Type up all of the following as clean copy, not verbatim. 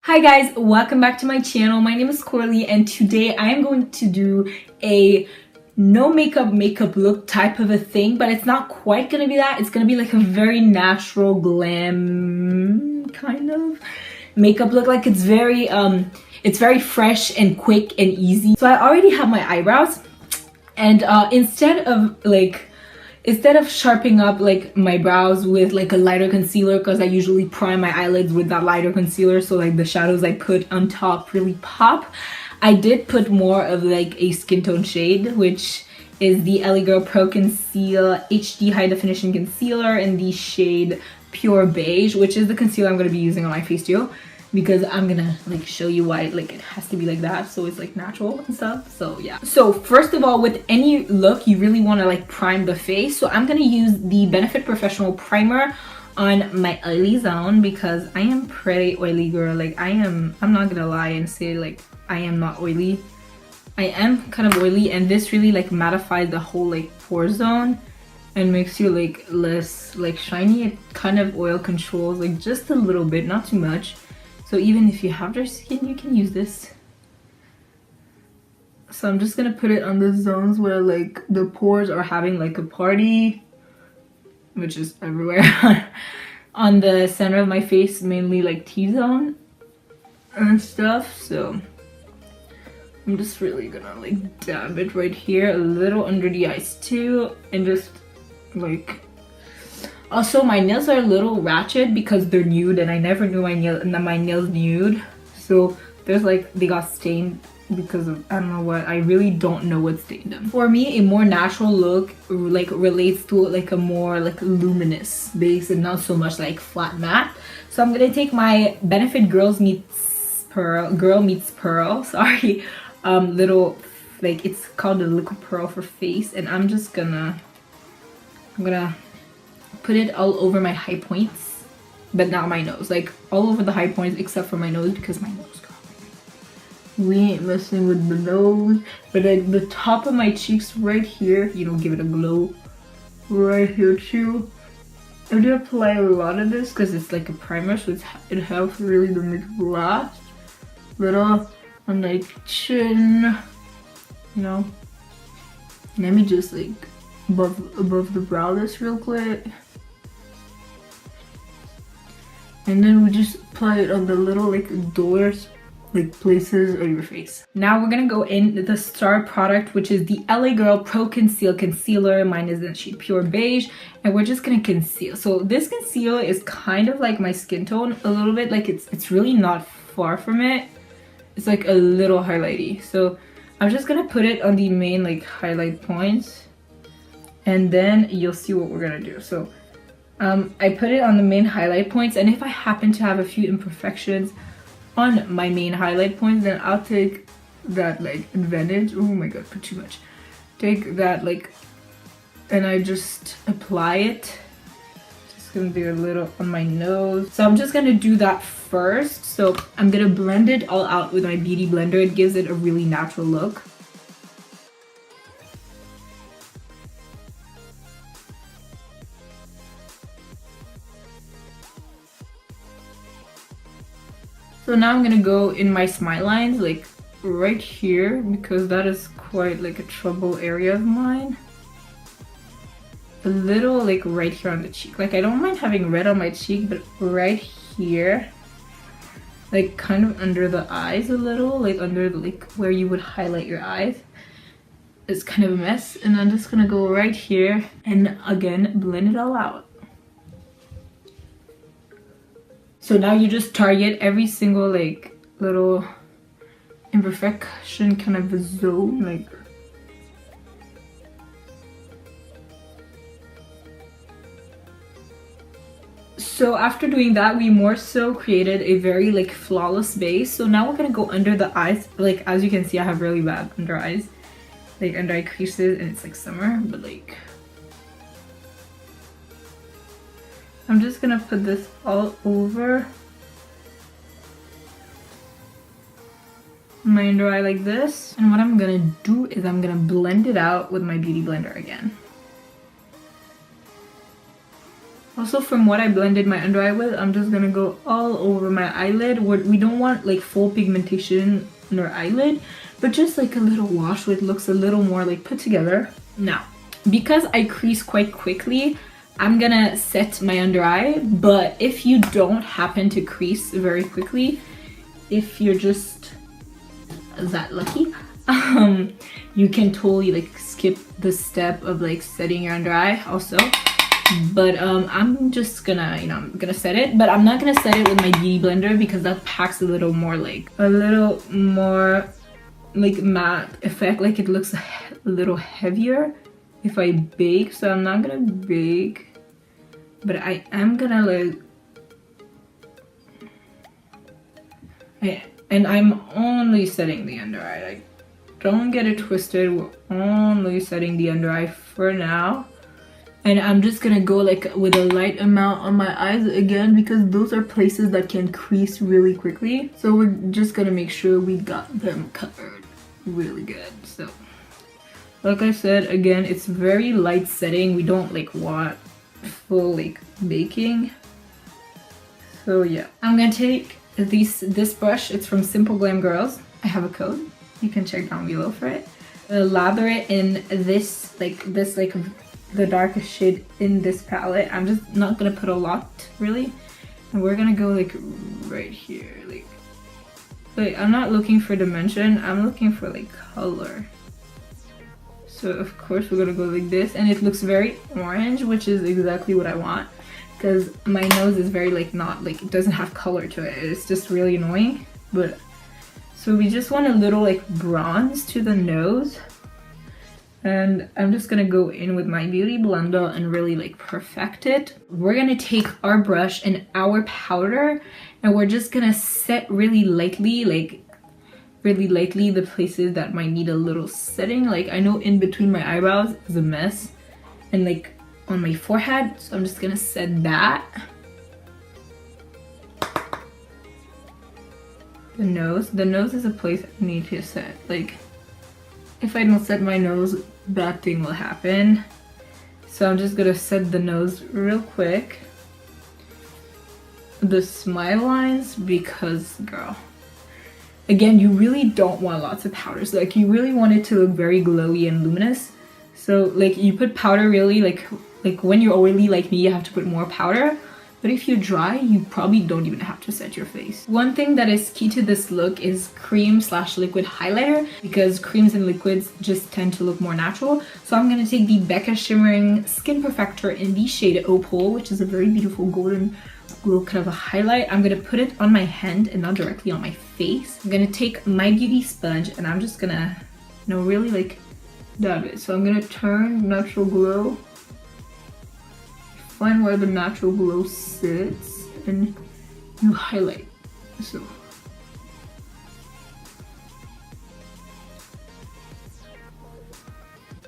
Hi guys, welcome back to my channel. My name is Coralie and today I am going to do a no makeup look type of a thing, but it's not quite gonna be that. It's gonna be like a very natural glam kind of makeup look. Like it's very fresh and quick and easy. So I already have my eyebrows and instead of sharpening up like my brows with like a lighter concealer, because I usually prime my eyelids with that lighter concealer so like the shadows I put on top really pop, I did put more of like a skin tone shade, which is the LA Girl Pro Conceal HD High Definition Concealer in the shade Pure Beige, which is the concealer I'm going to be using on my face too, because I'm gonna like show you why like it has to be like that so it's like natural and stuff. So yeah, so first of all, with any look you really want to like prime the face, so I'm gonna use the Benefit Professional primer on my oily zone because I am pretty oily girl. Like I'm not gonna lie and say like I am not oily. I am kind of oily, and this really like mattifies the whole like pore zone and makes you like less like shiny. It kind of oil controls like just a little bit, not too much. So even if you have dry skin, you can use this. So I'm just gonna put it on the zones where like the pores are having like a party, which is everywhere. On the center of my face, mainly like T-zone and stuff. So I'm just really gonna like dab it right here, a little under the eyes too, and just like. Also, my nails are a little ratchet because they're nude, and I never knew my nails nude. So there's like, they got stained because of, I don't know what, I really don't know what stained them. For me, a more natural look like relates to like a more like luminous base and not so much like flat matte. So I'm gonna take my Benefit Girl Meets Pearl, sorry, little, like it's called the Liquid Pearl for face, and I'm gonna put it all over my high points, but not my nose, like all over the high points except for my nose, because my nose, girl, we ain't messing with the nose. But like the top of my cheeks right here, you know, give it a glow right here too. I do apply a lot of this because it's like a primer, so it helps really to make it last. Little on my chin, you know. Let me just like above the brow list real quick. And then we just apply it on the little like doors, like places of your face. Now we're gonna go in the star product, which is the LA Girl Pro Conceal Concealer. Mine is in shade Pure Beige, and we're just gonna conceal. So this concealer is kind of like my skin tone a little bit. Like it's really not far from it. It's like a little highlighty. So I'm just gonna put it on the main like highlight points, and then you'll see what we're gonna do. So I put it on the main highlight points, and if I happen to have a few imperfections on my main highlight points, then I'll take that like advantage. Oh my god, put too much. Take that like, and I just apply it. Just gonna do a little on my nose. So I'm just gonna do that first. So I'm gonna blend it all out with my beauty blender. It gives it a really natural look. So now I'm gonna go in my smile lines, like right here, because that is quite like a trouble area of mine. A little like right here on the cheek. Like I don't mind having red on my cheek, but right here, like kind of under the eyes a little, like under like where you would highlight your eyes, it's kind of a mess. And I'm just gonna go right here and again blend it all out. So now you just target every single like little imperfection kind of zone, like. So after doing that, we more so created a very like flawless base. So now we're gonna go under the eyes. Like as you can see, I have really bad under eyes, like under eye creases, and it's like summer, but like. I'm just gonna put this all over my under eye like this. And what I'm gonna do is I'm gonna blend it out with my beauty blender again. Also, from what I blended my under eye with, I'm just gonna go all over my eyelid. We don't want like full pigmentation in our eyelid, but just like a little wash with looks a little more like put together. Now, because I crease quite quickly, I'm gonna set my under eye, but if you don't happen to crease very quickly, if you're just that lucky, you can totally like skip the step of like setting your under eye also. But I'm just gonna, you know, I'm gonna set it, but I'm not gonna set it with my beauty blender because that packs a little more like matte effect, like it looks a little heavier if I bake. So I'm not gonna bake, but I am gonna like, and I'm only setting the under eye, like don't get it twisted, we're only setting the under eye for now. And I'm just gonna go like with a light amount on my eyes again because those are places that can crease really quickly. So we're just gonna make sure we got them covered really good. So like I said, again, it's very light setting. We don't like want full like baking. So yeah, I'm gonna take this brush. It's from Simple Glam Girls. I have a code. You can check down below for it. Lather it in this the darkest shade in this palette. I'm just not gonna put a lot really, and we're gonna go like right here, like I'm not looking for dimension, I'm looking for like color. So of course we're gonna go like this, and it looks very orange, which is exactly what I want because my nose is very like not like, it doesn't have color to it, it's just really annoying. But so we just want a little like bronze to the nose. And I'm just gonna go in with my beauty blender and really like perfect it. We're gonna take our brush and our powder, and we're just gonna set really lightly the places that might need a little setting. Like I know in between my eyebrows is a mess, and like on my forehead, so I'm just gonna set that. The nose is a place I need to set. Like if I don't set my nose, bad thing will happen. So I'm just gonna set the nose real quick. The smile lines, because girl, again, you really don't want lots of powders. Like you really want it to look very glowy and luminous. So like you put powder really like when you're oily like me, you have to put more powder. But if you're dry, you probably don't even have to set your face. One thing that is key to this look is cream/liquid highlighter, because creams and liquids just tend to look more natural. So I'm gonna take the Becca Shimmering Skin Perfector in the shade Opal, which is a very beautiful golden glow kind of a highlight. I'm gonna put it on my hand and not directly on my face. I'm gonna take my beauty sponge and I'm just gonna, you know, really like dab it. So I'm gonna turn Natural Glow. Find where the natural glow sits and you highlight. So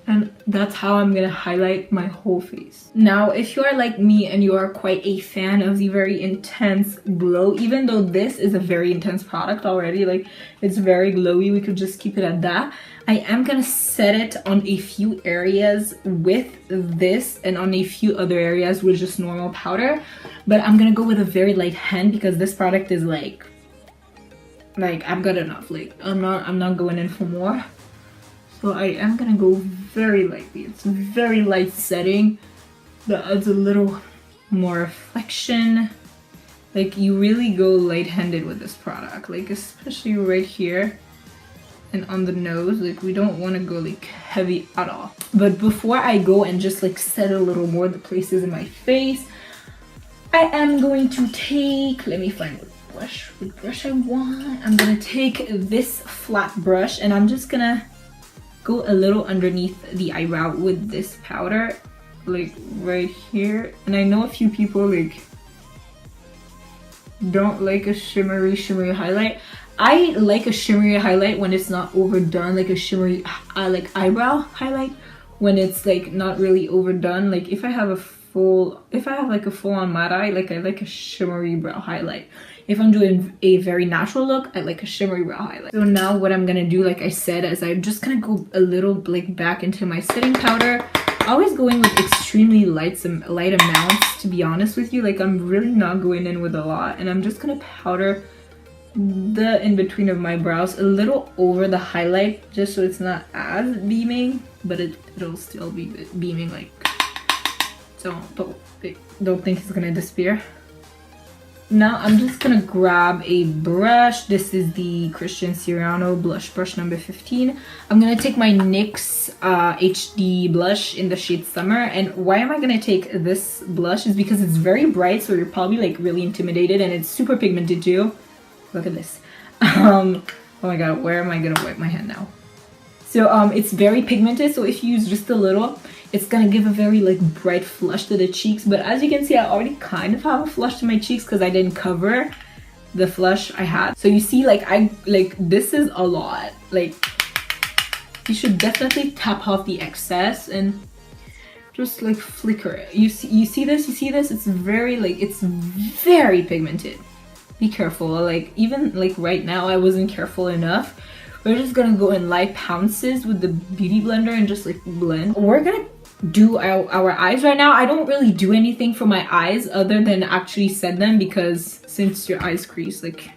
and that's how I'm gonna highlight my whole face. Now if you are like me and you are quite a fan of the very intense glow, even though this is a very intense product already, like it's very glowy, we could just keep it at that. I am gonna set it on a few areas with this and on a few other areas with just normal powder, but I'm gonna go with a very light hand because this product is like I've got enough. Like I'm not going in for more. So I am gonna go very lightly. It's a very light setting that adds a little more reflection. Like you really go light-handed with this product, like especially right here and on the nose. Like we don't want to go like heavy at all. But before I go and just like set a little more the places in my face, I am going to take, let me find what brush I want. I'm gonna take this flat brush and I'm just gonna go a little underneath the eyebrow with this powder, like right here. And I know a few people like don't like a shimmery highlight. I like a shimmery highlight when it's not overdone, like a shimmery like eyebrow highlight when it's like not really overdone. Like if I have like a full-on matte eye, like I like a shimmery brow highlight. If I'm doing a very natural look, I like a shimmery brow highlight. So now what I'm gonna do, like I said, is I'm just gonna go a little like back into my setting powder always go in with extremely light amounts, to be honest with you. Like, I'm really not going in with a lot, and I'm just gonna powder the in between of my brows a little over the highlight, just so it's not as beaming, but it'll still be beaming. Like, don't think it's gonna disappear. Now I'm just gonna grab a brush. This is the Christian Siriano blush brush number 15. I'm gonna take my NYX HD Blush in the shade Summer. And why am I gonna take this blush is because it's very bright, so you're probably like really intimidated, and it's super pigmented too. Look at this. Oh my god, where am I gonna wipe my hand now? So it's very pigmented, so if you use just a little, it's gonna give a very like bright flush to the cheeks. But as you can see, I already kind of have a flush to my cheeks because I didn't cover the flush I had. So you see, like, this is a lot. Like, you should definitely tap off the excess and just like flicker it. You see this? It's very like, it's very pigmented. Be careful. Like, even like right now I wasn't careful enough. We're just gonna go in light pounces with the beauty blender and just like blend. We're gonna do our eyes right now. I don't really do anything for my eyes other than actually set them, because since your eyes crease, like,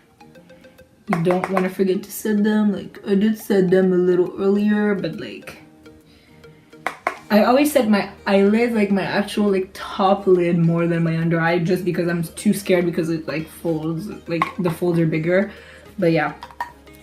you don't want to forget to set them. Like, I did set them a little earlier, but like, I always set my eyelids, like my actual like top lid, more than my under eye, just because I'm too scared because it like folds, like the folds are bigger. But yeah,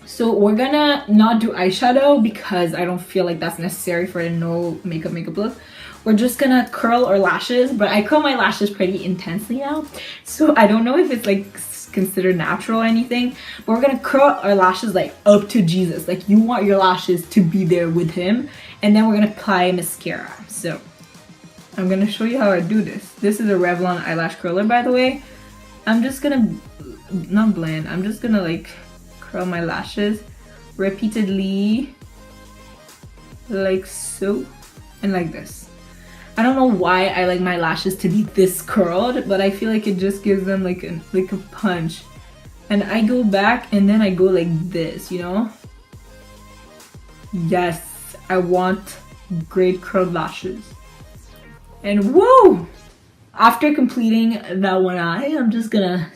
so we're gonna not do eyeshadow because I don't feel like that's necessary for a no makeup look. We're just gonna curl our lashes, but I curl my lashes pretty intensely now, so I don't know if it's like considered natural or anything, but we're gonna curl our lashes like up to Jesus. Like, you want your lashes to be there with him. And then we're gonna apply mascara. So I'm gonna show you how I do this. This is a Revlon eyelash curler, by the way. I'm just gonna not blend, I'm just gonna like curl my lashes repeatedly, like so, and like this. I don't know why I like my lashes to be this curled, but I feel like it just gives them like a punch. And I go back and then I go like this, you know? Yes, I want great curled lashes. And whoa! After completing that one eye, I'm just gonna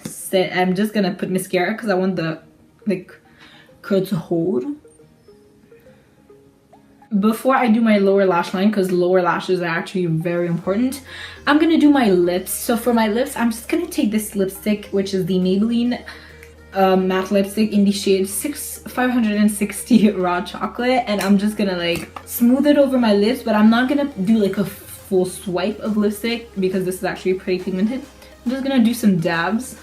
put mascara because I want the like curl to hold. Before I do my lower lash line, because lower lashes are actually very important, I'm gonna do my lips. So for my lips, I'm just gonna take this lipstick, which is the Maybelline Matte Lipstick in the shade 560 Raw Chocolate, and I'm just gonna like smooth it over my lips, but I'm not gonna do like a full swipe of lipstick because this is actually pretty pigmented. I'm just gonna do some dabs.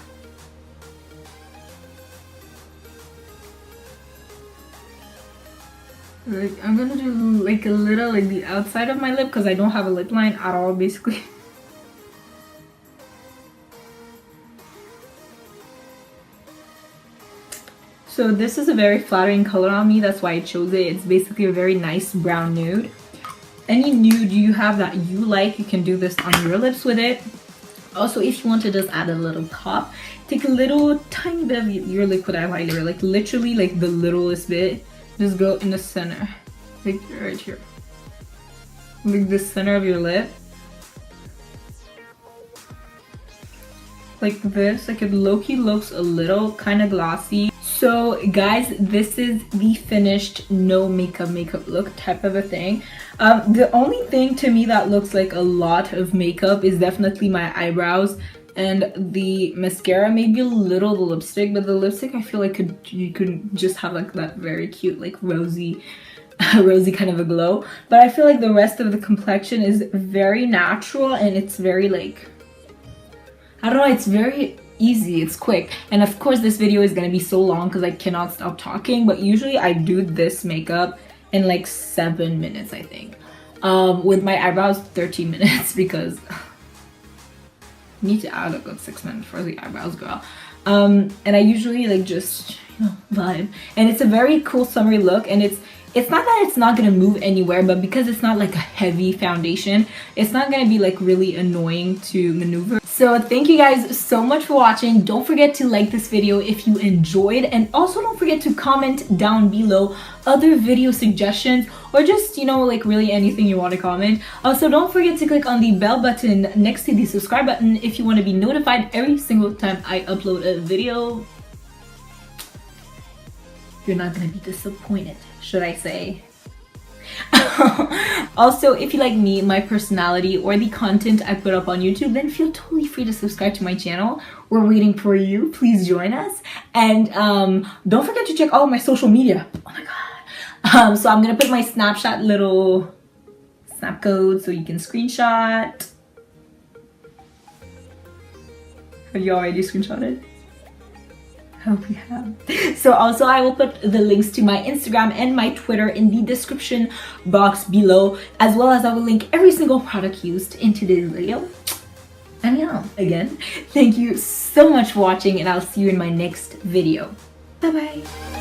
Like, I'm gonna do like a little like the outside of my lip because I don't have a lip line at all, basically. So this is a very flattering color on me, that's why I chose it. It's basically a very nice brown nude. Any nude you have that you like, you can do this on your lips with it. Also, if you want to just add a little pop, take a little tiny bit of your liquid eyeliner, like literally like the littlest bit. Just go in the center, like right here, like the center of your lip, like this. Like, it low-key looks a little kind of glossy. So guys, this is the finished no makeup look type of a thing. The only thing to me that looks like a lot of makeup is definitely my eyebrows and the mascara, maybe a little the lipstick, but the lipstick I feel like you could just have like that very cute like rosy kind of a glow. But I feel like the rest of the complexion is very natural, and it's very like, I don't know, it's very easy, it's quick. And of course this video is gonna be so long because I cannot stop talking, but usually I do this makeup in like 7 minutes, I think. With my eyebrows 13 minutes because I need to add a good 6 minutes for the eyebrows, girl. And I usually like just, you know, vibe. And it's a very cool summery look, and it's not that it's not gonna move anywhere, but because it's not like a heavy foundation, it's not gonna be like really annoying to maneuver. So thank you guys so much for watching. Don't forget to like this video if you enjoyed, and also don't forget to comment down below other video suggestions, or just, you know, like really anything you want to comment. Also, don't forget to click on the bell button next to the subscribe button if you want to be notified every single time I upload a video. You're not gonna be disappointed, should I say. Also, if you like me, my personality, or the content I put up on YouTube, then feel totally free to subscribe to my channel. We're waiting for you. Please join us. And don't forget to check all of my social media. Oh my god. So I'm gonna put my Snapchat little snap code so you can screenshot. Have you already screenshotted? I hope you have. So also, I will put the links to my Instagram and my Twitter in the description box below, as well as I will link every single product used in today's video. And yeah, again, thank you so much for watching, and I'll see you in my next video. Bye bye.